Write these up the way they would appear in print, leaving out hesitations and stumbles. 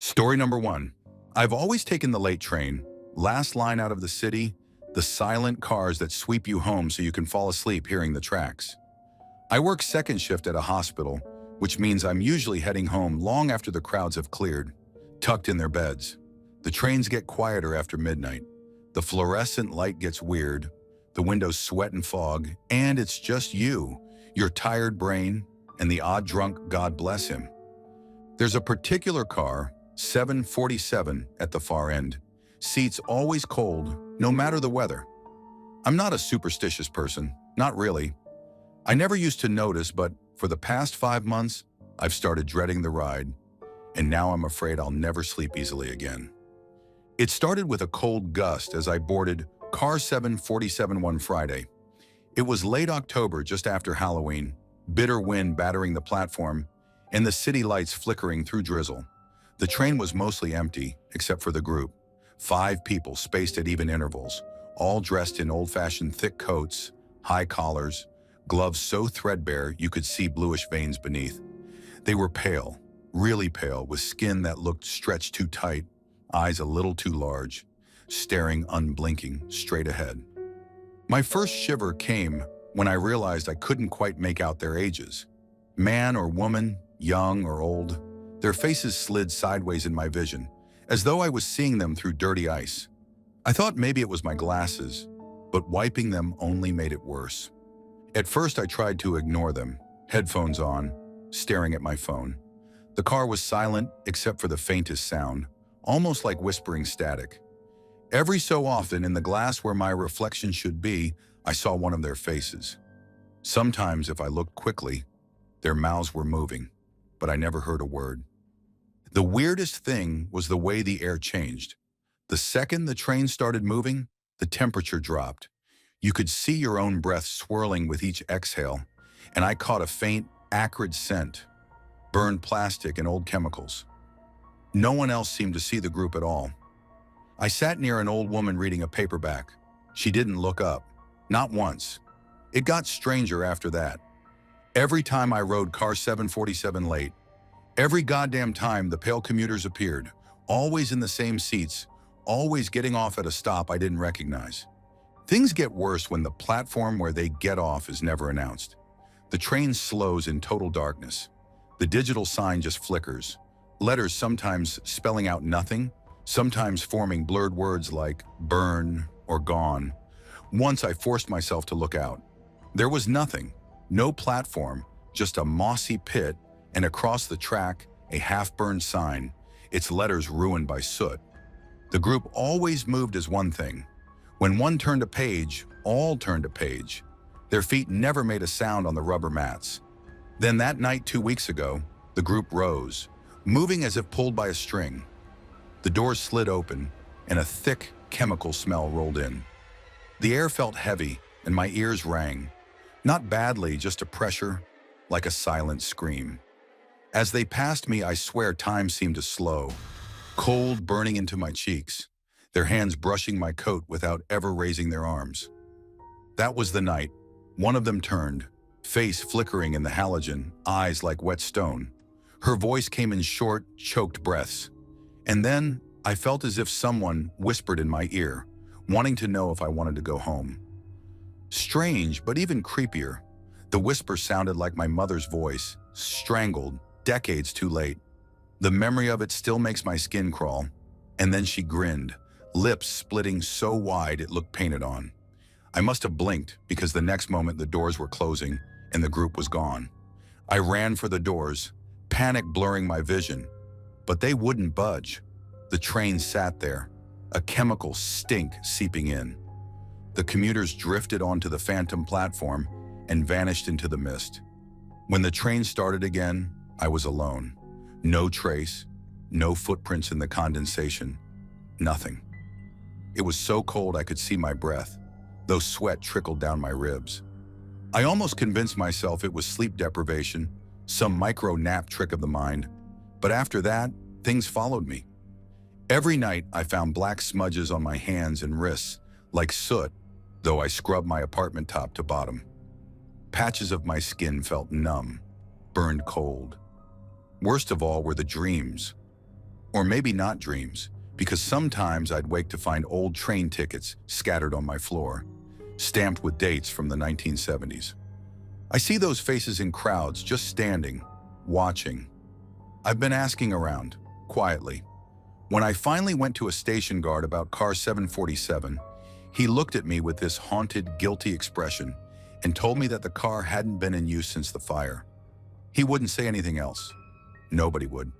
Story number one. I've always taken the late train, last line out of the city, the silent cars that sweep you home so you can fall asleep hearing the tracks. I work second shift at a hospital, which means I'm usually heading home long after the crowds have cleared, tucked in their beds. The trains get quieter after midnight. The fluorescent light gets weird, the windows sweat and fog, and it's just you, your tired brain, and the odd drunk God bless him. There's a particular car, 747 at the far end. Seats always cold, no matter the weather. I'm not a superstitious person, not really. I never used to notice, but for the past 5 months, I've started dreading the ride, and now I'm afraid I'll never sleep easily again. It started with a cold gust as I boarded car 747 one Friday. It was late October, just after Halloween, bitter wind battering the platform, and the city lights flickering through drizzle. The train was mostly empty, except for the group. 5 people spaced at even intervals, all dressed in old-fashioned thick coats, high collars, gloves so threadbare you could see bluish veins beneath. They were pale, really pale, with skin that looked stretched too tight, eyes a little too large, staring unblinking straight ahead. My first shiver came when I realized I couldn't quite make out their ages. Man or woman, young or old, their faces slid sideways in my vision, as though I was seeing them through dirty ice. I thought maybe it was my glasses, but wiping them only made it worse. At first I tried to ignore them, headphones on, staring at my phone. The car was silent except for the faintest sound, almost like whispering static. Every so often, in the glass where my reflection should be, I saw one of their faces. Sometimes, if I looked quickly, their mouths were moving, but I never heard a word. The weirdest thing was the way the air changed. The second the train started moving, the temperature dropped. You could see your own breath swirling with each exhale, and I caught a faint, acrid scent, burned plastic and old chemicals. No one else seemed to see the group at all. I sat near an old woman reading a paperback. She didn't look up, not once. It got stranger after that. Every time I rode car 747 late, every goddamn time the pale commuters appeared, always in the same seats, always getting off at a stop I didn't recognize. Things get worse when the platform where they get off is never announced. The train slows in total darkness. The digital sign just flickers, letters sometimes spelling out nothing, sometimes forming blurred words like burn or gone. Once I forced myself to look out. There was nothing, no platform, just a mossy pit, and across the track, a half-burned sign, its letters ruined by soot. The group always moved as one thing. When one turned a page, all turned a page. Their feet never made a sound on the rubber mats. Then that night 2 weeks ago, the group rose, moving as if pulled by a string. The doors slid open, and a thick chemical smell rolled in. The air felt heavy, and my ears rang. Not badly, just a pressure, like a silent scream. As they passed me, I swear time seemed to slow, cold burning into my cheeks, their hands brushing my coat without ever raising their arms. That was the night. One of them turned, face flickering in the halogen, eyes like wet stone. Her voice came in short, choked breaths. And then I felt as if someone whispered in my ear, wanting to know if I wanted to go home. Strange, but even creepier. The whisper sounded like my mother's voice, strangled, decades too late. The memory of it still makes my skin crawl. And then she grinned, lips splitting so wide it looked painted on. I must have blinked because the next moment the doors were closing and the group was gone. I ran for the doors, panic blurring my vision, but they wouldn't budge. The train sat there, a chemical stink seeping in. The commuters drifted onto the phantom platform and vanished into the mist. When the train started again, I was alone. No trace, no footprints in the condensation, nothing. It was so cold I could see my breath, though sweat trickled down my ribs. I almost convinced myself it was sleep deprivation, some micro nap trick of the mind, but after that, things followed me. Every night I found black smudges on my hands and wrists, like soot, though I scrubbed my apartment top to bottom. Patches of my skin felt numb, burned cold. Worst of all were the dreams. Or maybe not dreams, because sometimes I'd wake to find old train tickets scattered on my floor, stamped with dates from the 1970s. I see those faces in crowds just standing, watching. I've been asking around, quietly. When I finally went to a station guard about car 747, he looked at me with this haunted, guilty expression and told me that the car hadn't been in use since the fire. He wouldn't say anything else. Nobody would.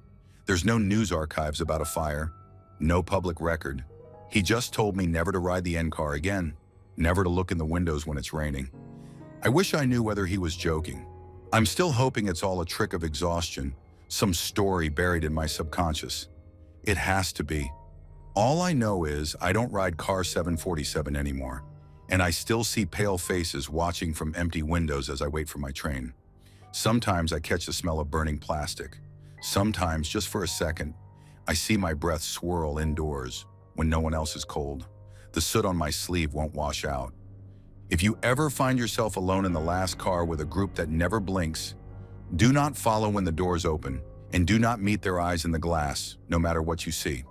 There's no news archives about a fire, no public record. He just told me never to ride the N car again, never to look in the windows when it's raining. I wish I knew whether he was joking. I'm still hoping it's all a trick of exhaustion, some story buried in my subconscious. It has to be. All I know is I don't ride car 747 anymore, and I still see pale faces watching from empty windows as I wait for my train. Sometimes I catch the smell of burning plastic. Sometimes, just for a second, I see my breath swirl indoors when no one else is cold. The soot on my sleeve won't wash out. If you ever find yourself alone in the last car with a group that never blinks, do not follow when the doors open, and do not meet their eyes in the glass, no matter what you see.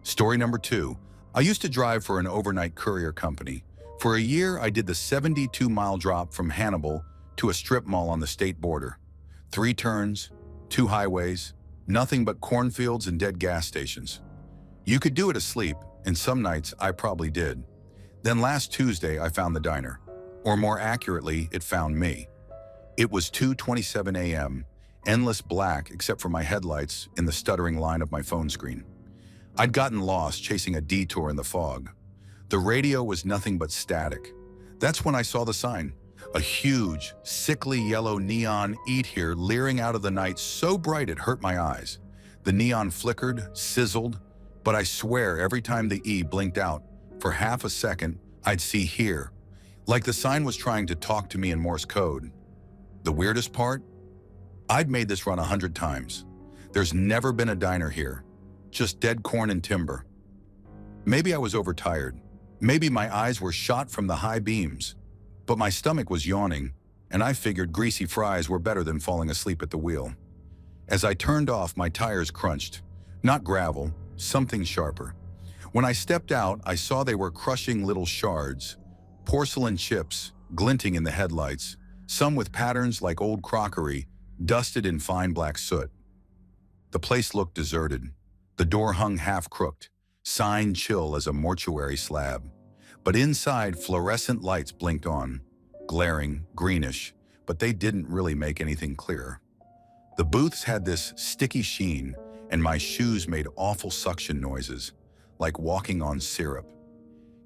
Story number 2. I used to drive for an overnight courier company. For a year, I did the 72-mile drop from Hannibal to a strip mall on the state border. 3 turns, 2 highways, nothing but cornfields and dead gas stations. You could do it asleep, and some nights I probably did. Then last Tuesday, I found the diner. Or more accurately, it found me. It was 2:27 a.m., endless black except for my headlights in the stuttering line of my phone screen. I'd gotten lost chasing a detour in the fog. The radio was nothing but static. That's when I saw the sign. A huge, sickly yellow neon "Eat Here" leering out of the night so bright it hurt my eyes. The neon flickered, sizzled, but I swear every time the E blinked out, for half a second, I'd see "Here," like the sign was trying to talk to me in Morse code. The weirdest part? I'd made this run 100 times. There's never been a diner here, just dead corn and timber. Maybe I was overtired. Maybe my eyes were shot from the high beams. But my stomach was yawning, and I figured greasy fries were better than falling asleep at the wheel. As I turned off, my tires crunched. Not gravel, something sharper. When I stepped out, I saw they were crushing little shards, porcelain chips, glinting in the headlights, some with patterns like old crockery, dusted in fine black soot. The place looked deserted. The door hung half-crooked, sign chill as a mortuary slab. But inside, fluorescent lights blinked on, glaring, greenish, but they didn't really make anything clearer. The booths had this sticky sheen, and my shoes made awful suction noises, like walking on syrup.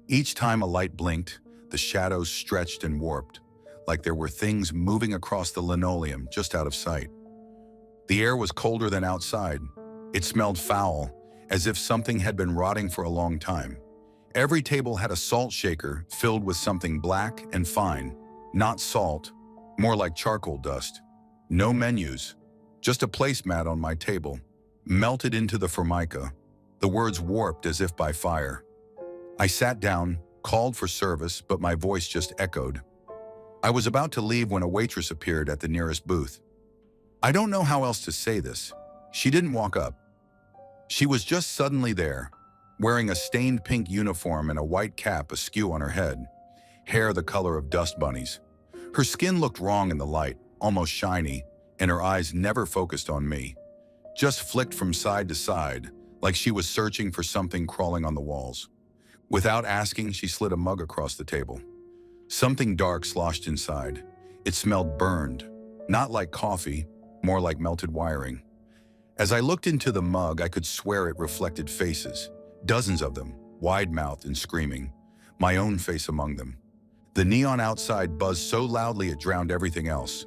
Each time a light blinked, the shadows stretched and warped, like there were things moving across the linoleum just out of sight. The air was colder than outside. It smelled foul, as if something had been rotting for a long time. Every table had a salt shaker filled with something black and fine, not salt, more like charcoal dust. No menus, just a placemat on my table, melted into the formica, the words warped as if by fire. I sat down, called for service, but my voice just echoed. I was about to leave when a waitress appeared at the nearest booth. I don't know how else to say this. She didn't walk up. She was just suddenly there, wearing a stained pink uniform and a white cap askew on her head, hair the color of dust bunnies. Her skin looked wrong in the light, almost shiny, and her eyes never focused on me, just flicked from side to side, like she was searching for something crawling on the walls. Without asking, she slid a mug across the table. Something dark sloshed inside. It smelled burned, not like coffee, more like melted wiring. As I looked into the mug, I could swear it reflected faces. Dozens of them, wide-mouthed and screaming, my own face among them. The neon outside buzzed so loudly it drowned everything else.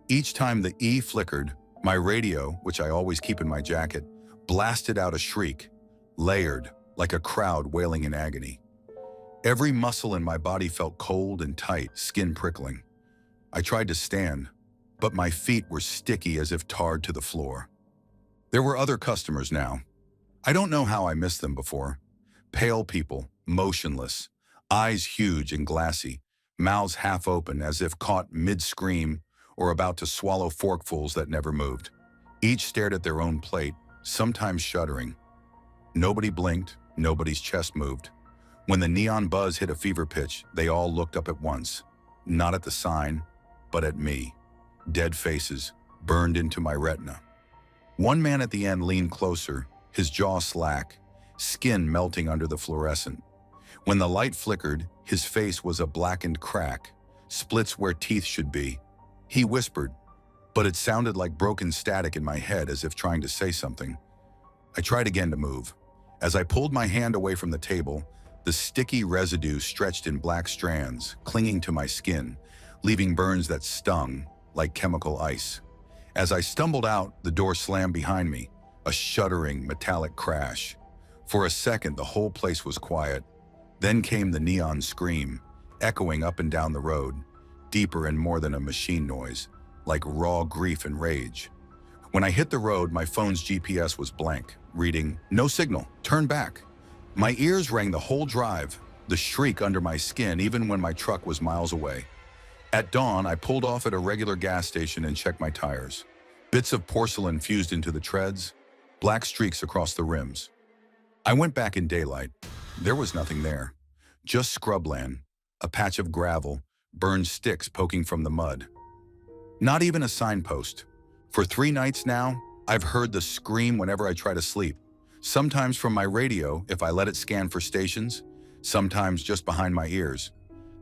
Each time the E flickered, my radio, which I always keep in my jacket, blasted out a shriek, layered, like a crowd wailing in agony. Every muscle in my body felt cold and tight, skin prickling. I tried to stand, but my feet were sticky as if tarred to the floor. There were other customers now. I don't know how I missed them before. Pale people, motionless, eyes huge and glassy, mouths half open as if caught mid-scream or about to swallow forkfuls that never moved. Each stared at their own plate, sometimes shuddering. Nobody blinked, nobody's chest moved. When the neon buzz hit a fever pitch, they all looked up at once, not at the sign, but at me. Dead faces burned into my retina. One man at the end leaned closer, his jaw slack, skin melting under the fluorescent. When the light flickered, his face was a blackened crack, splits where teeth should be. He whispered, but it sounded like broken static in my head, as if trying to say something. I tried again to move. As I pulled my hand away from the table, the sticky residue stretched in black strands, clinging to my skin, leaving burns that stung like chemical ice. As I stumbled out, the door slammed behind me, a shuddering metallic crash. For a second, the whole place was quiet. Then came the neon scream, echoing up and down the road, deeper and more than a machine noise, like raw grief and rage. When I hit the road, my phone's GPS was blank, reading, "No signal, turn back." My ears rang the whole drive, the shriek under my skin even when my truck was miles away. At dawn, I pulled off at a regular gas station and checked my tires. Bits of porcelain fused into the treads, black streaks across the rims. I went back in daylight. There was nothing there, just scrubland, a patch of gravel, burned sticks poking from the mud. Not even a signpost. For 3 nights now, I've heard the scream whenever I try to sleep. Sometimes from my radio if I let it scan for stations, sometimes just behind my ears.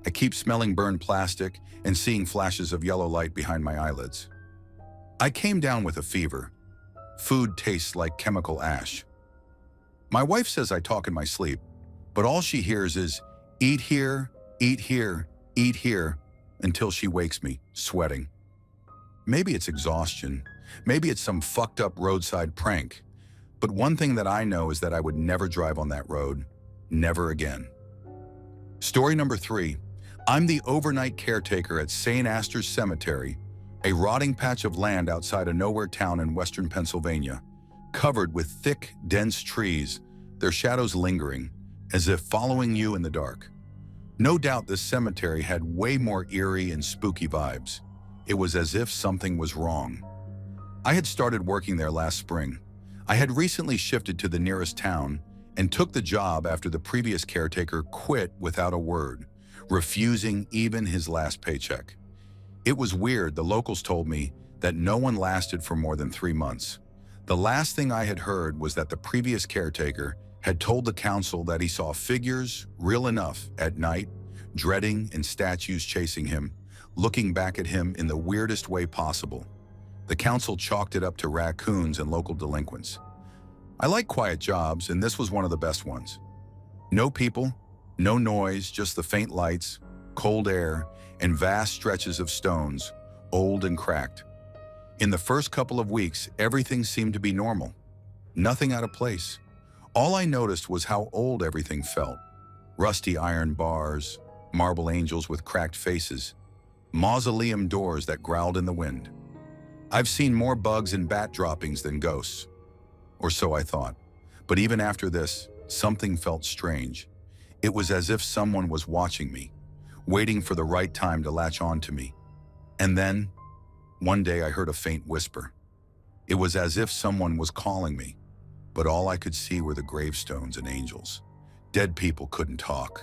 I keep smelling burned plastic and seeing flashes of yellow light behind my eyelids. I came down with a fever. Food tastes like chemical ash. My wife says I talk in my sleep, but all she hears is, "Eat here, eat here, eat here," until she wakes me, sweating. Maybe it's exhaustion. Maybe it's some fucked up roadside prank. But one thing that I know is that I would never drive on that road. Never again. Story number 3. I'm the overnight caretaker at St. Astor's Cemetery, a rotting patch of land outside a nowhere town in western Pennsylvania, covered with thick, dense trees, their shadows lingering, as if following you in the dark. No doubt this cemetery had way more eerie and spooky vibes. It was as if something was wrong. I had started working there last spring. I had recently shifted to the nearest town and took the job after the previous caretaker quit without a word, refusing even his last paycheck. It was weird. The locals told me that no one lasted for more than 3 months. The last thing I had heard was that the previous caretaker had told the council that he saw figures, real enough, at night, dreading and statues chasing him, looking back at him in the weirdest way possible. The council chalked it up to raccoons and local delinquents. I like quiet jobs, and this was one of the best ones. No people, no noise, just the faint lights, cold air, and vast stretches of stones, old and cracked. In the first couple of weeks, everything seemed to be normal. Nothing out of place. All I noticed was how old everything felt. Rusty iron bars, marble angels with cracked faces, mausoleum doors that growled in the wind. I've seen more bugs and bat droppings than ghosts. Or so I thought. But even after this, something felt strange. It was as if someone was watching me, waiting for the right time to latch on to me. And then, one day I heard a faint whisper. It was as if someone was calling me, but all I could see were the gravestones and angels. Dead people couldn't talk,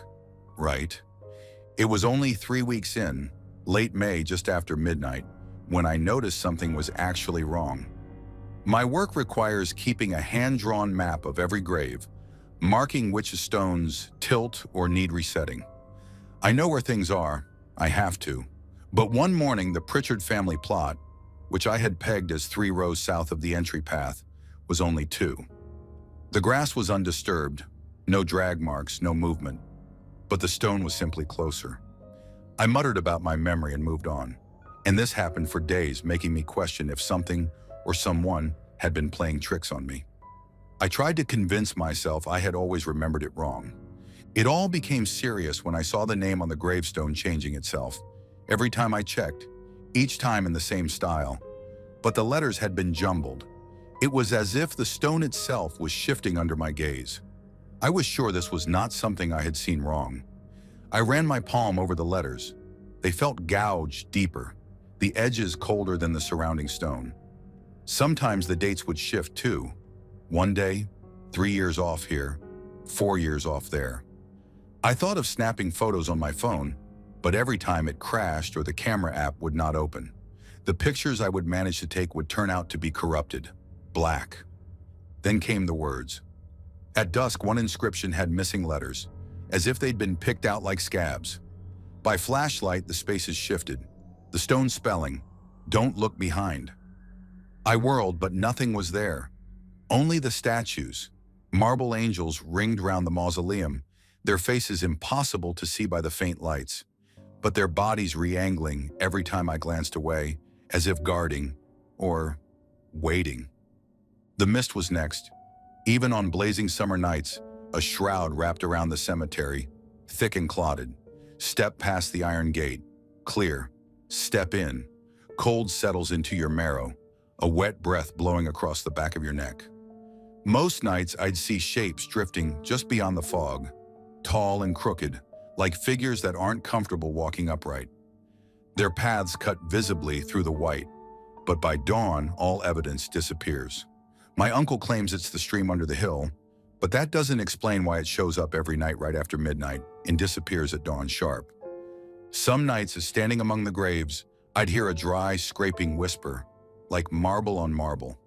right? It was only 3 weeks in, late May, just after midnight, when I noticed something was actually wrong. My work requires keeping a hand-drawn map of every grave, marking which stones tilt or need resetting. I know where things are, I have to. But one morning, the Pritchard family plot, which I had pegged as 3 rows south of the entry path, was only 2. The grass was undisturbed, no drag marks, no movement, but the stone was simply closer. I muttered about my memory and moved on. And this happened for days, making me question if something or someone had been playing tricks on me. I tried to convince myself I had always remembered it wrong. It all became serious when I saw the name on the gravestone changing itself. Every time I checked, each time in the same style, but the letters had been jumbled. It was as if the stone itself was shifting under my gaze. I was sure this was not something I had seen wrong. I ran my palm over the letters. They felt gouged deeper, the edges colder than the surrounding stone. Sometimes the dates would shift too, One day, 3 years off here, 4 years off there. I thought of snapping photos on my phone, but every time it crashed or the camera app would not open. The pictures I would manage to take would turn out to be corrupted, black. Then came the words. At dusk, one inscription had missing letters, as if they'd been picked out like scabs. By flashlight, the spaces shifted. The stone spelling, "Don't look behind." I whirled, but nothing was there. Only the statues, marble angels ringed round the mausoleum, their faces impossible to see by the faint lights, but their bodies re-angling every time I glanced away, as if guarding, or waiting. The mist was next. Even on blazing summer nights, a shroud wrapped around the cemetery, thick and clotted. Step past the iron gate, clear. Step in. Cold settles into your marrow, a wet breath blowing across the back of your neck. Most nights I'd see shapes drifting just beyond the fog, tall and crooked, like figures that aren't comfortable walking upright. Their paths cut visibly through the white, but by dawn, all evidence disappears. My uncle claims it's the stream under the hill, but that doesn't explain why it shows up every night right after midnight and disappears at dawn sharp. Some nights, as standing among the graves, I'd hear a dry, scraping whisper, like marble on marble.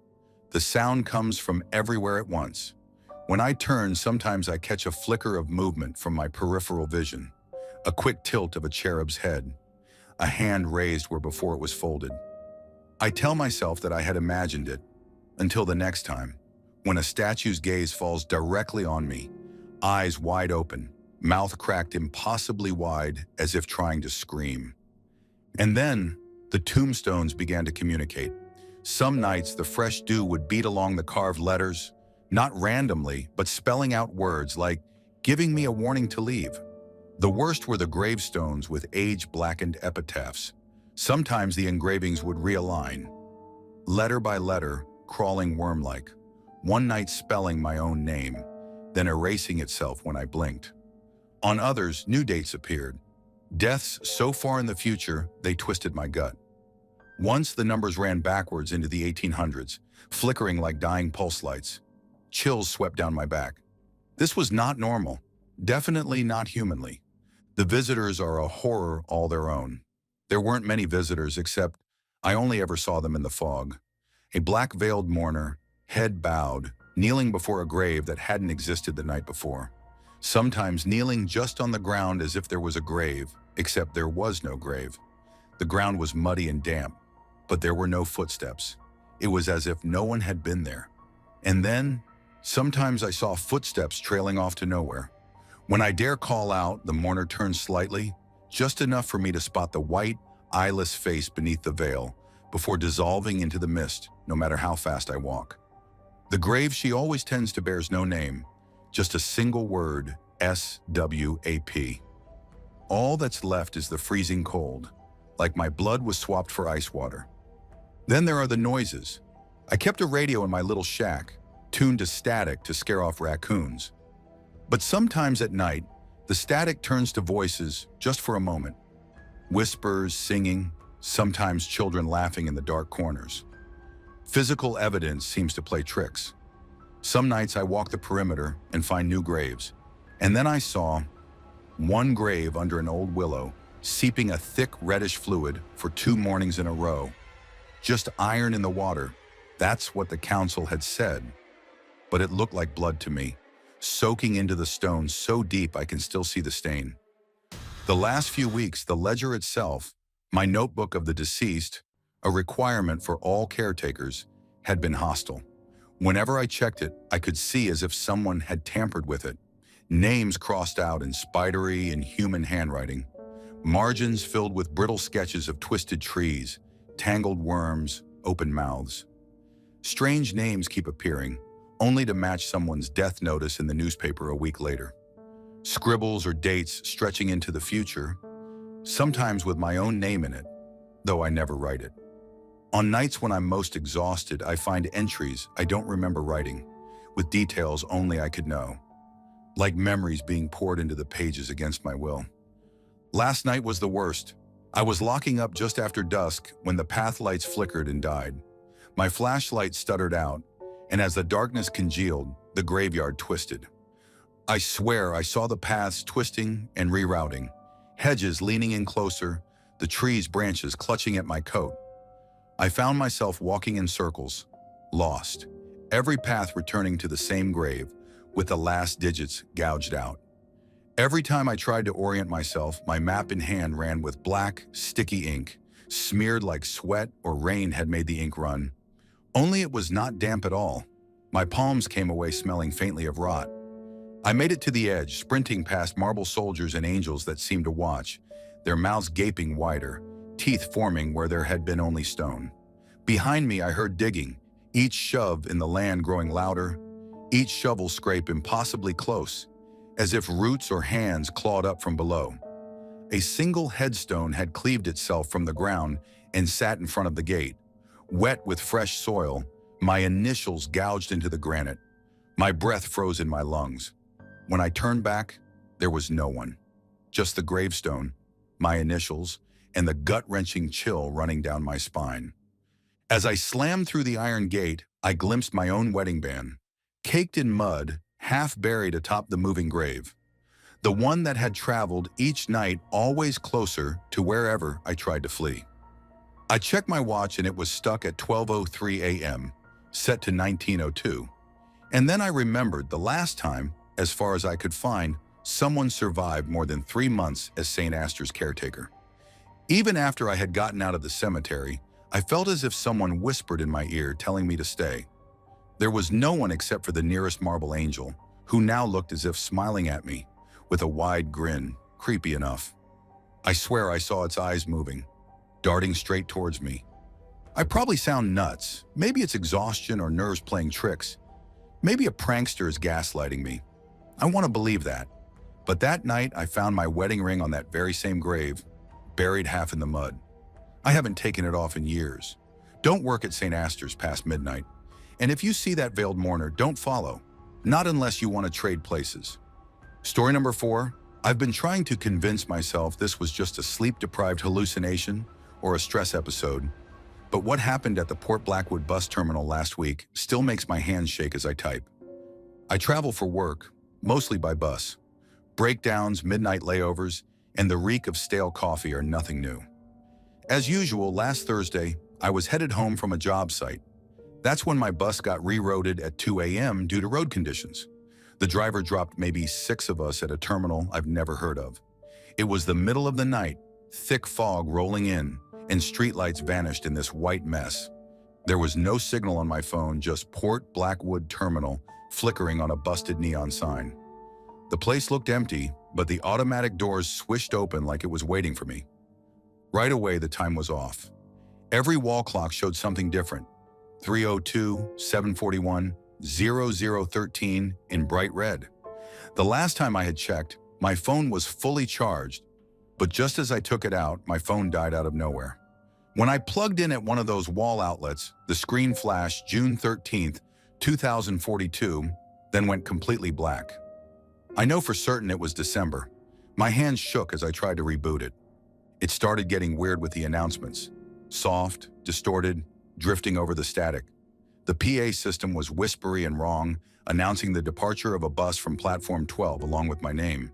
The sound comes from everywhere at once. When I turn, sometimes I catch a flicker of movement from my peripheral vision, a quick tilt of a cherub's head, a hand raised where before it was folded. I tell myself that I had imagined it, until the next time, when a statue's gaze falls directly on me, eyes wide open, mouth cracked impossibly wide as if trying to scream. And then, the tombstones began to communicate. Some nights, the fresh dew would beat along the carved letters, not randomly, but spelling out words like, giving me a warning to leave. The worst were the gravestones with age-blackened epitaphs. Sometimes the engravings would realign, letter by letter, crawling worm-like, one night spelling my own name, then erasing itself when I blinked. On others, new dates appeared, deaths so far in the future they twisted my gut. Once the numbers ran backwards into the 1800s, flickering like dying pulse lights. Chills swept down my back. This was not normal, definitely not humanly. The visitors are a horror all their own. There weren't many visitors, except I only ever saw them in the fog. A black-veiled mourner, head bowed, kneeling before a grave that hadn't existed the night before. Sometimes kneeling just on the ground as if there was a grave, except there was no grave. The ground was muddy and damp, but there were no footsteps. It was as if no one had been there. And then, sometimes I saw footsteps trailing off to nowhere. When I dare call out, the mourner turns slightly, just enough for me to spot the white, eyeless face beneath the veil, before dissolving into the mist, no matter how fast I walk. The grave she always tends to bears no name, just a single word, SWAP. All that's left is the freezing cold, like my blood was swapped for ice water. Then there are the noises. I kept a radio in my little shack, tuned to static to scare off raccoons. But sometimes at night, the static turns to voices just for a moment. Whispers, singing, sometimes children laughing in the dark corners. Physical evidence seems to play tricks. Some nights I walk the perimeter and find new graves. And then I saw one grave under an old willow, seeping a thick reddish fluid for 2 mornings in a row. Just iron in the water. That's what the council had said. But it looked like blood to me, soaking into the stone so deep I can still see the stain. The last few weeks, the ledger itself, my notebook of the deceased, a requirement for all caretakers, had been hostile. Whenever I checked it, I could see as if someone had tampered with it. Names crossed out in spidery and human handwriting. Margins filled with brittle sketches of twisted trees, tangled worms, open mouths. Strange names keep appearing, only to match someone's death notice in the newspaper a week later. Scribbles or dates stretching into the future, sometimes with my own name in it, though I never write it. On nights when I'm most exhausted, I find entries I don't remember writing, with details only I could know, like memories being poured into the pages against my will. Last night was the worst. I was locking up just after dusk when the path lights flickered and died. My flashlight stuttered out, and as the darkness congealed, the graveyard twisted. I swear I saw the paths twisting and rerouting, hedges leaning in closer, the trees' branches clutching at my coat. I found myself walking in circles, lost, every path returning to the same grave, with the last digits gouged out. Every time I tried to orient myself, my map in hand ran with black, sticky ink, smeared like sweat or rain had made the ink run. Only it was not damp at all. My palms came away smelling faintly of rot. I made it to the edge, sprinting past marble soldiers and angels that seemed to watch, their mouths gaping wider, teeth forming where there had been only stone. Behind me, I heard digging, each shove in the land growing louder, each shovel scrape impossibly close, as if roots or hands clawed up from below. A single headstone had cleaved itself from the ground and sat in front of the gate, wet with fresh soil, my initials gouged into the granite. My breath froze in my lungs. When I turned back, there was no one. Just the gravestone, my initials, and the gut-wrenching chill running down my spine. As I slammed through the iron gate, I glimpsed my own wedding band, caked in mud, half buried atop the moving grave. The one that had traveled each night always closer to wherever I tried to flee. I checked my watch and it was stuck at 12:03 a.m., set to 1902. And then I remembered the last time, as far as I could find, someone survived more than 3 months as St. Astor's caretaker. Even after I had gotten out of the cemetery, I felt as if someone whispered in my ear telling me to stay. There was no one except for the nearest marble angel, who now looked as if smiling at me, with a wide grin, creepy enough. I swear I saw its eyes moving, darting straight towards me. I probably sound nuts. Maybe it's exhaustion or nerves playing tricks. Maybe a prankster is gaslighting me. I want to believe that. But that night, I found my wedding ring on that very same grave, buried half in the mud. I haven't taken it off in years. Don't work at St. Astor's past midnight. And if you see that veiled mourner, don't follow. Not unless you want to trade places. Story number 4. I've been trying to convince myself this was just a sleep-deprived hallucination or a stress episode. But what happened at the Port Blackwood bus terminal last week still makes my hands shake as I type. I travel for work, mostly by bus. Breakdowns, midnight layovers, and the reek of stale coffee are nothing new. As usual, last Thursday, I was headed home from a job site. That's when my bus got rerouted at 2 a.m. due to road conditions. The driver dropped maybe 6 of us at a terminal I've never heard of. It was the middle of the night, thick fog rolling in, and streetlights vanished in this white mess. There was no signal on my phone, just Port Blackwood Terminal flickering on a busted neon sign. The place looked empty, but the automatic doors swished open like it was waiting for me. Right away, the time was off. Every wall clock showed something different. 3:02, 7:41, 00:13 in bright red. The last time I had checked, my phone was fully charged, but just as I took it out, my phone died out of nowhere. When I plugged in at one of those wall outlets, the screen flashed June 13th, 2042, then went completely black. I know for certain it was December. My hands shook as I tried to reboot it. It started getting weird with the announcements. Soft, distorted, drifting over the static. The PA system was whispery and wrong, announcing the departure of a bus from platform 12 along with my name.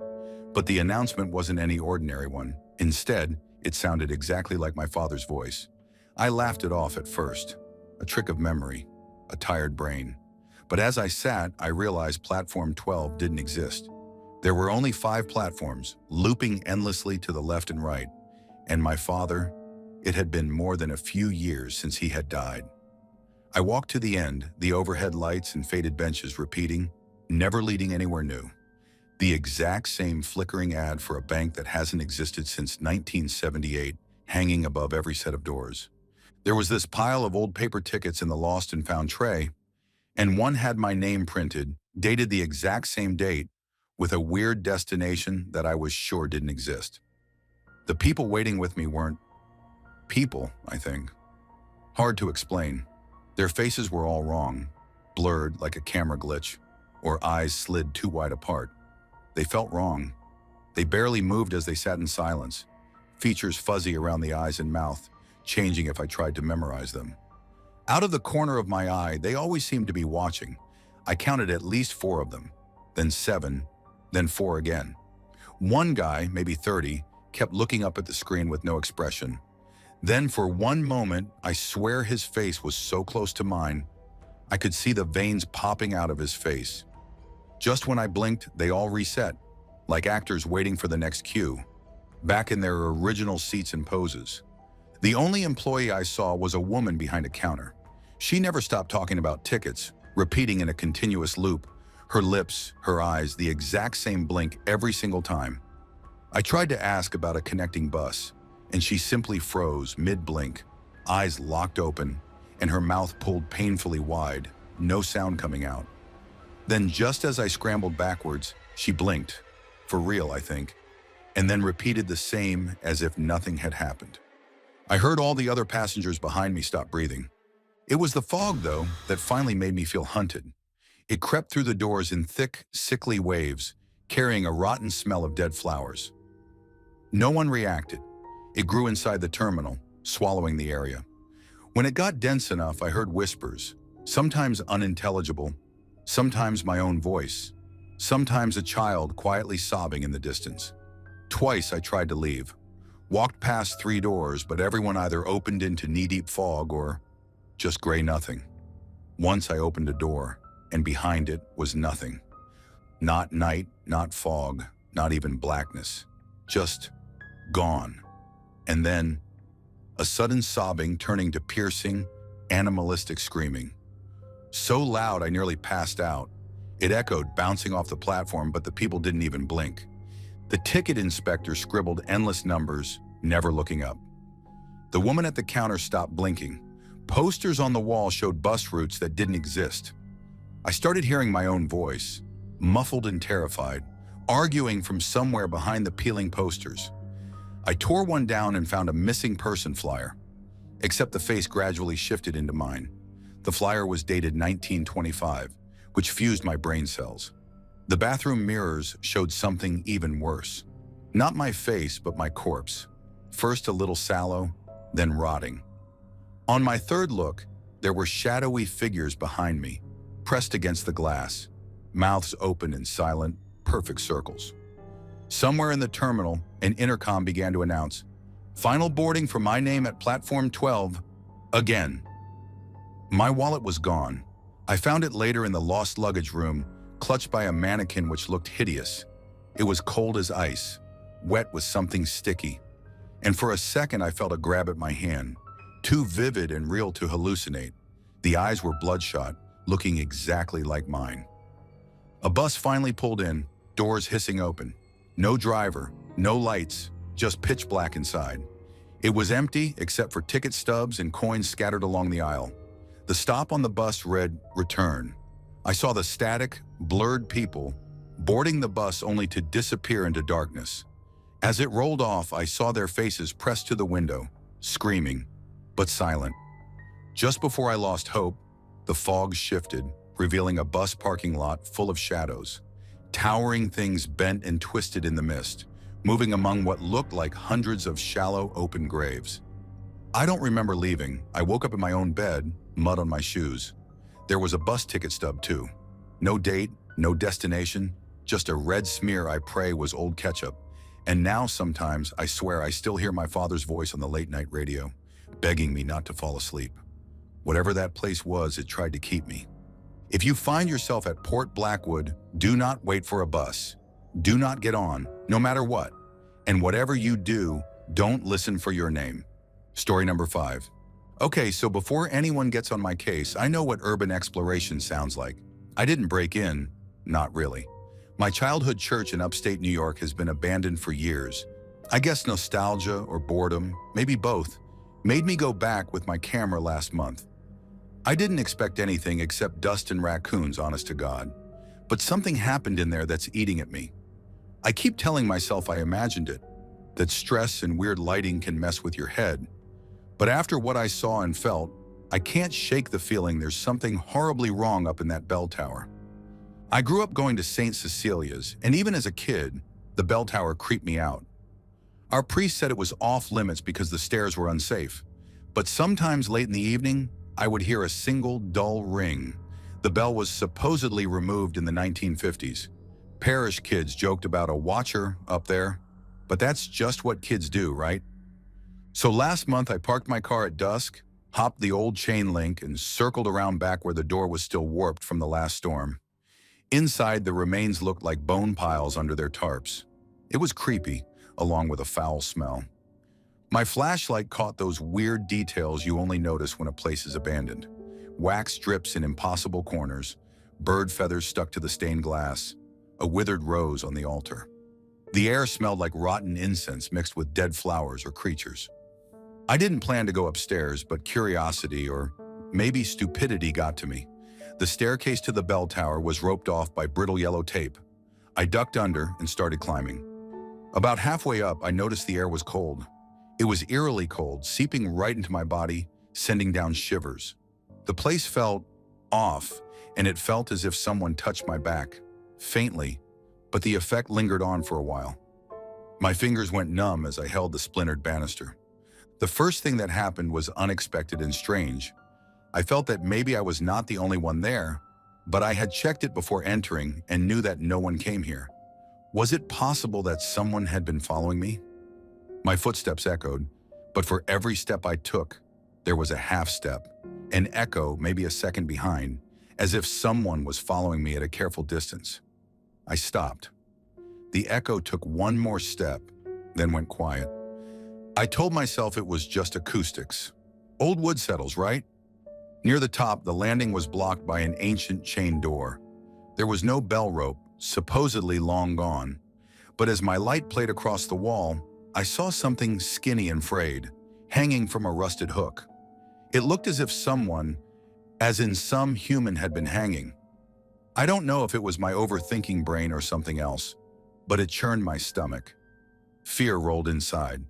But the announcement wasn't any ordinary one. Instead, it sounded exactly like my father's voice. I laughed it off at first. A trick of memory, a tired brain. But as I sat, I realized platform 12 didn't exist. There were only 5 platforms, looping endlessly to the left and right. And my father, it had been more than a few years since he had died. I walked to the end, the overhead lights and faded benches repeating, never leading anywhere new. The exact same flickering ad for a bank that hasn't existed since 1978, hanging above every set of doors. There was this pile of old paper tickets in the lost and found tray, and one had my name printed, dated the exact same date, with a weird destination that I was sure didn't exist. The people waiting with me weren't people, I think. Hard to explain. Their faces were all wrong, blurred like a camera glitch, or eyes slid too wide apart. They felt wrong. They barely moved as they sat in silence, features fuzzy around the eyes and mouth, changing if I tried to memorize them. Out of the corner of my eye, they always seemed to be watching. I counted at least 4 of them, then 7, then 4 again. One guy, maybe 30, kept looking up at the screen with no expression. Then for one moment, I swear his face was so close to mine, I could see the veins popping out of his face. Just when I blinked, they all reset, like actors waiting for the next cue, back in their original seats and poses. The only employee I saw was a woman behind a counter. She never stopped talking about tickets, repeating in a continuous loop, her lips, her eyes, the exact same blink every single time. I tried to ask about a connecting bus, and she simply froze mid-blink, eyes locked open, and her mouth pulled painfully wide, no sound coming out. Then just as I scrambled backwards, she blinked, for real I think, and then repeated the same as if nothing had happened. I heard all the other passengers behind me stop breathing. It was the fog, though, that finally made me feel hunted. It crept through the doors in thick, sickly waves, carrying a rotten smell of dead flowers. No one reacted. It grew inside the terminal, swallowing the area. When it got dense enough, I heard whispers, sometimes unintelligible, sometimes my own voice, sometimes a child quietly sobbing in the distance. Twice I tried to leave. Walked past 3 doors, but everyone either opened into knee-deep fog or just gray nothing. Once I opened a door, and behind it was nothing. Not night, not fog, not even blackness. Just gone. And then, a sudden sobbing turning to piercing, animalistic screaming. So loud I nearly passed out. It echoed, bouncing off the platform, but the people didn't even blink. The ticket inspector scribbled endless numbers, never looking up. The woman at the counter stopped blinking. Posters on the wall showed bus routes that didn't exist. I started hearing my own voice, muffled and terrified, arguing from somewhere behind the peeling posters. I tore one down and found a missing person flyer, except the face gradually shifted into mine. The flyer was dated 1925, which fused my brain cells. The bathroom mirrors showed something even worse. Not my face, but my corpse. First a little sallow, then rotting. On my third look, there were shadowy figures behind me, pressed against the glass, mouths open in silent, perfect circles. Somewhere in the terminal, an intercom began to announce, "Final boarding for my name at platform 12, again." My wallet was gone. I found it later in the lost luggage room, clutched by a mannequin which looked hideous. It was cold as ice, wet with something sticky. And for a second I felt a grab at my hand, too vivid and real to hallucinate. The eyes were bloodshot, looking exactly like mine. A bus finally pulled in, doors hissing open. No driver, no lights, just pitch black inside. It was empty except for ticket stubs and coins scattered along the aisle. The stop on the bus read, "Return." I saw the static, blurred people boarding the bus only to disappear into darkness. As it rolled off, I saw their faces pressed to the window, screaming, but silent. Just before I lost hope, the fog shifted, revealing a bus parking lot full of shadows. Towering things bent and twisted in the mist, moving among what looked like hundreds of shallow, open graves. I don't remember leaving. I woke up in my own bed, mud on my shoes. There was a bus ticket stub too. No date, no destination, just a red smear I pray was old ketchup. And now sometimes I swear I still hear my father's voice on the late-night radio, begging me not to fall asleep. Whatever that place was, it tried to keep me. If you find yourself at Port Blackwood, do not wait for a bus. Do not get on, no matter what. And whatever you do, don't listen for your name. Story number 5. Okay, so before anyone gets on my case, I know what urban exploration sounds like. I didn't break in, not really. My childhood church in upstate New York has been abandoned for years. I guess nostalgia or boredom, maybe both, made me go back with my camera last month. I didn't expect anything except dust and raccoons, honest to God. But something happened in there that's eating at me. I keep telling myself I imagined it, that stress and weird lighting can mess with your head. But after what I saw and felt, I can't shake the feeling there's something horribly wrong up in that bell tower. I grew up going to St. Cecilia's, and even as a kid, the bell tower creeped me out. Our priest said it was off limits because the stairs were unsafe. But sometimes late in the evening, I would hear a single dull ring. The bell was supposedly removed in the 1950s. Parish kids joked about a watcher up there, but that's just what kids do, right? So last month I parked my car at dusk, hopped the old chain link, and circled around back where the door was still warped from the last storm. Inside, the remains looked like bone piles under their tarps. It was creepy, along with a foul smell. My flashlight caught those weird details you only notice when a place is abandoned. Wax strips in impossible corners, bird feathers stuck to the stained glass, a withered rose on the altar. The air smelled like rotten incense mixed with dead flowers or creatures. I didn't plan to go upstairs, but curiosity or maybe stupidity got to me. The staircase to the bell tower was roped off by brittle yellow tape. I ducked under and started climbing. About halfway up, I noticed the air was cold. It was eerily cold, seeping right into my body, sending down shivers. The place felt off, and it felt as if someone touched my back, faintly, but the effect lingered on for a while. My fingers went numb as I held the splintered banister. The first thing that happened was unexpected and strange. I felt that maybe I was not the only one there, but I had checked it before entering and knew that no one came here. Was it possible that someone had been following me? My footsteps echoed, but for every step I took, there was a half step, an echo maybe a second behind, as if someone was following me at a careful distance. I stopped. The echo took one more step, then went quiet. I told myself it was just acoustics. Old wood settles, right? Near the top, the landing was blocked by an ancient chain door. There was no bell rope, supposedly long gone. But as my light played across the wall, I saw something skinny and frayed, hanging from a rusted hook. It looked as if someone, as in some human, had been hanging. I don't know if it was my overthinking brain or something else, but it churned my stomach. Fear rolled inside.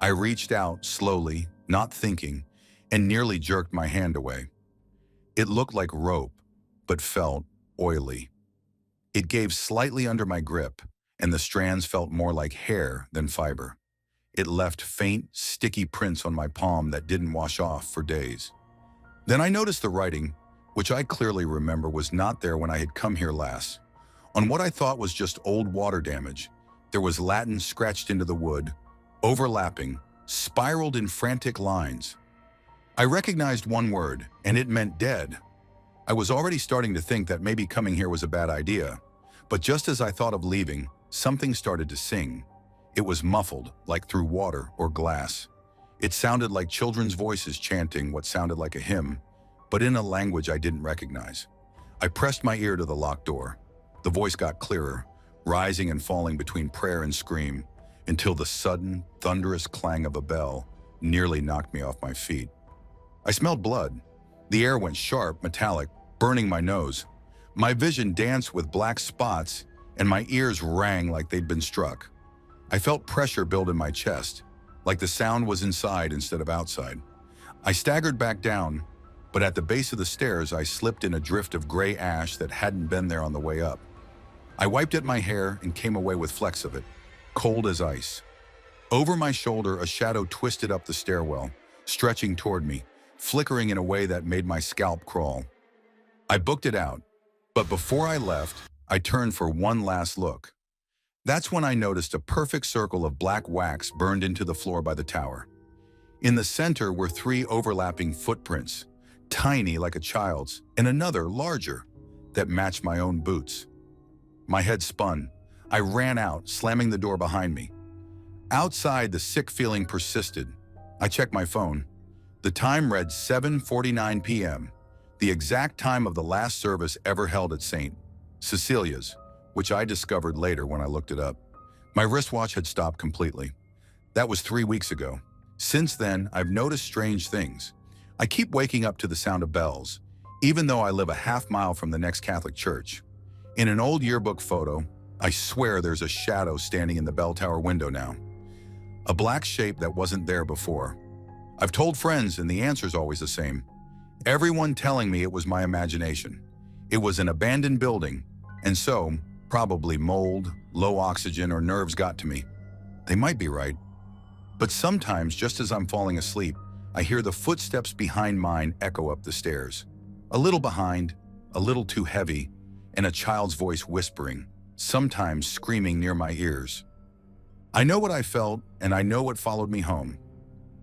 I reached out slowly, not thinking, and nearly jerked my hand away. It looked like rope, but felt oily. It gave slightly under my grip, and the strands felt more like hair than fiber. It left faint, sticky prints on my palm that didn't wash off for days. Then I noticed the writing, which I clearly remember was not there when I had come here last. On what I thought was just old water damage, there was Latin scratched into the wood, overlapping, spiraled in frantic lines. I recognized one word, and it meant dead. I was already starting to think that maybe coming here was a bad idea, but just as I thought of leaving, something started to sing. It was muffled, like through water or glass. It sounded like children's voices chanting what sounded like a hymn, but in a language I didn't recognize. I pressed my ear to the locked door. The voice got clearer, rising and falling between prayer and scream, until the sudden, thunderous clang of a bell nearly knocked me off my feet. I smelled blood. The air went sharp, metallic, burning my nose. My vision danced with black spots, and my ears rang like they'd been struck. I felt pressure build in my chest, like the sound was inside instead of outside. I staggered back down, but at the base of the stairs, I slipped in a drift of gray ash that hadn't been there on the way up. I wiped at my hair and came away with flecks of it, cold as ice. Over my shoulder, a shadow twisted up the stairwell, stretching toward me, flickering in a way that made my scalp crawl. I booked it out, but before I left, I turned for one last look. That's when I noticed a perfect circle of black wax burned into the floor by the tower. In the center were 3 overlapping footprints, tiny like a child's, and another, larger, that matched my own boots. My head spun. I ran out, slamming the door behind me. Outside, the sick feeling persisted. I checked my phone. The time read 7:49 p.m., the exact time of the last service ever held at St. Cecilia's, which I discovered later when I looked it up. My wristwatch had stopped completely. That was 3 weeks ago. Since then, I've noticed strange things. I keep waking up to the sound of bells, even though I live a half-mile from the next Catholic church. In an old yearbook photo, I swear there's a shadow standing in the bell tower window now. A black shape that wasn't there before. I've told friends, and the answer's always the same. Everyone telling me it was my imagination. It was an abandoned building, and so, probably mold, low oxygen, or nerves got to me. They might be right. But sometimes, just as I'm falling asleep, I hear the footsteps behind mine echo up the stairs. A little behind, a little too heavy, and a child's voice whispering, sometimes screaming near my ears. I know what I felt, and I know what followed me home.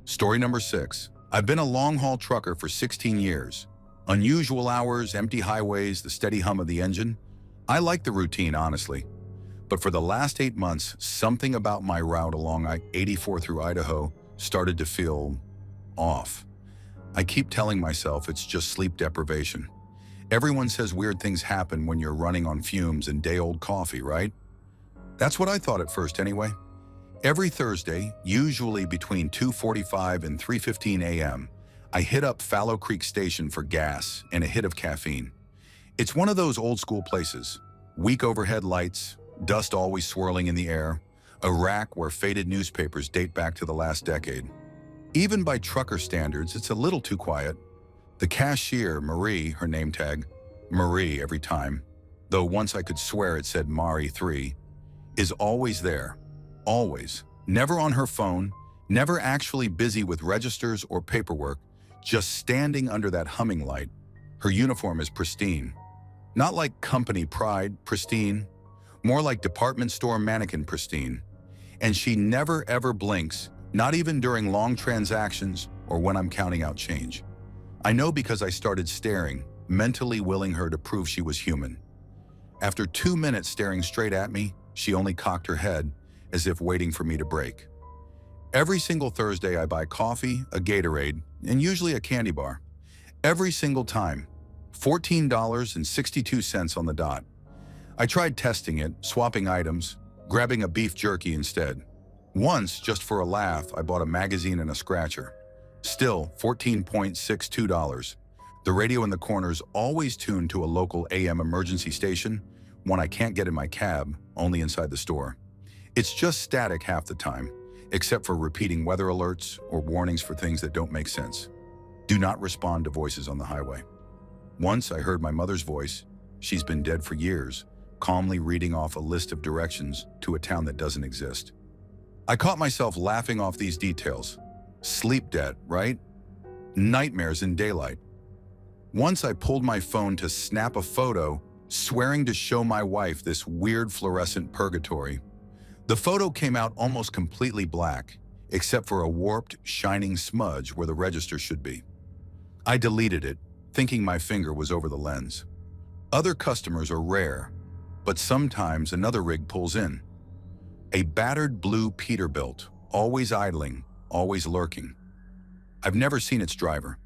Story number 6. I've been a long-haul trucker for 16 years. Unusual hours, empty highways, the steady hum of the engine. I like the routine, honestly. But for the last 8 months, something about my route along I-84 through Idaho started to feel off. I keep telling myself it's just sleep deprivation. Everyone says weird things happen when you're running on fumes and day-old coffee, right? That's what I thought at first anyway. Every Thursday, usually between 2:45 and 3:15 a.m., I hit up Fallow Creek Station for gas and a hit of caffeine. It's one of those old-school places. Weak overhead lights, dust always swirling in the air, a rack where faded newspapers date back to the last decade. Even by trucker standards, it's a little too quiet. The cashier, Marie, her name tag, Marie every time, though once I could swear it said Mari 3, is always there. Always. Never on her phone, never actually busy with registers or paperwork, just standing under that humming light. Her uniform is pristine. Not like company pride pristine, more like department store mannequin pristine. And she never ever blinks, not even during long transactions or when I'm counting out change. I know because I started staring, mentally willing her to prove she was human. After 2 minutes staring straight at me, she only cocked her head, as if waiting for me to break. Every single Thursday I buy coffee, a Gatorade, and usually a candy bar. Every single time. $14.62 on the dot. I tried testing it, swapping items, grabbing a beef jerky instead. Once, just for a laugh, I bought a magazine and a scratcher. Still, $14.62. The radio in the corner's always tuned to a local AM emergency station, one I can't get in my cab, only inside the store. It's just static half the time, except for repeating weather alerts or warnings for things that don't make sense. Do not respond to voices on the highway. Once I heard my mother's voice, she's been dead for years, calmly reading off a list of directions to a town that doesn't exist. I caught myself laughing off these details. Sleep debt, right? Nightmares in daylight. Once I pulled my phone to snap a photo, swearing to show my wife this weird fluorescent purgatory. The photo came out almost completely black, except for a warped, shining smudge where the register should be. I deleted it, thinking my finger was over the lens. Other customers are rare, but sometimes another rig pulls in. A battered blue Peterbilt, always idling, always lurking. I've never seen its driver.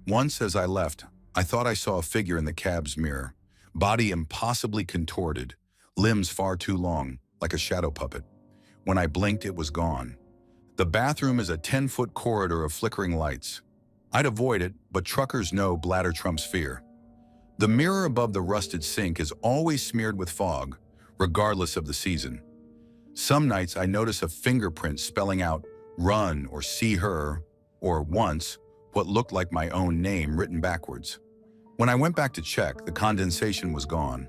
Once as I left, I thought I saw a figure in the cab's mirror, body impossibly contorted, limbs far too long, like a shadow puppet. When I blinked, it was gone. The bathroom is a 10-foot corridor of flickering lights. I'd avoid it, but truckers know bladder trumps fear. The mirror above the rusted sink is always smeared with fog, regardless of the season. Some nights I notice a fingerprint spelling out "run" or "see her," or once, what looked like my own name written backwards. When I went back to check, the condensation was gone.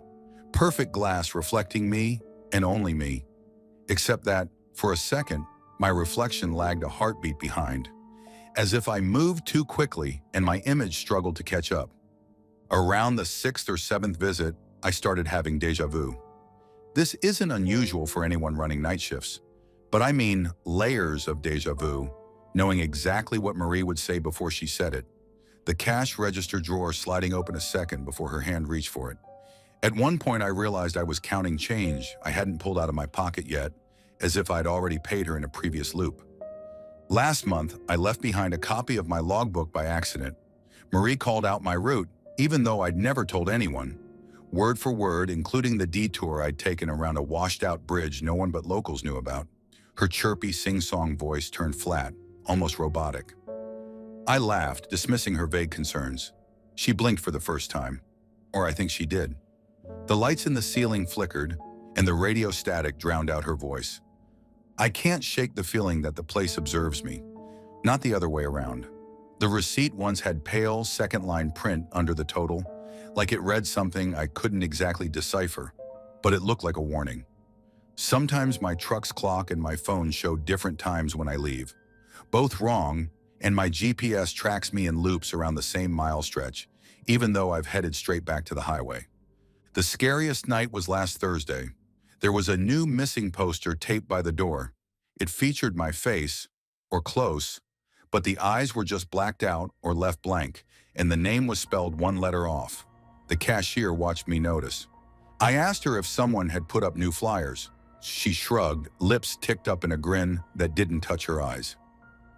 Perfect glass reflecting me and only me. Except that, for a second, my reflection lagged a heartbeat behind, as if I moved too quickly and my image struggled to catch up. Around the 6th or 7th visit, I started having déjà vu. This isn't unusual for anyone running night shifts, but I mean layers of déjà vu, knowing exactly what Marie would say before she said it. The cash register drawer sliding open a second before her hand reached for it. At one point, I realized I was counting change I hadn't pulled out of my pocket yet, as if I'd already paid her in a previous loop. Last month, I left behind a copy of my logbook by accident. Marie called out my route, even though I'd never told anyone. Word for word, including the detour I'd taken around a washed-out bridge no one but locals knew about. Her chirpy, sing-song voice turned flat, almost robotic. I laughed, dismissing her vague concerns. She blinked for the first time. Or I think she did. The lights in the ceiling flickered, and the radio static drowned out her voice. I can't shake the feeling that the place observes me, not the other way around. The receipt once had pale, second-line print under the total, like it read something I couldn't exactly decipher, but it looked like a warning. Sometimes my truck's clock and my phone show different times when I leave. Both wrong, and my GPS tracks me in loops around the same mile stretch, even though I've headed straight back to the highway. The scariest night was last Thursday. There was a new missing poster taped by the door. It featured my face, or close, but the eyes were just blacked out or left blank, and the name was spelled one letter off. The cashier watched me notice. I asked her if someone had put up new flyers. She shrugged, lips ticked up in a grin that didn't touch her eyes.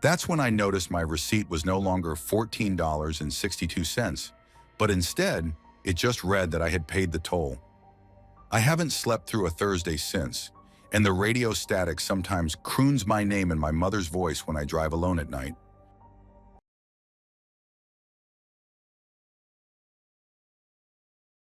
That's when I noticed my receipt was no longer $14.62, but instead, it just read that I had paid the toll. I haven't slept through a Thursday since, and the radio static sometimes croons my name in my mother's voice when I drive alone at night.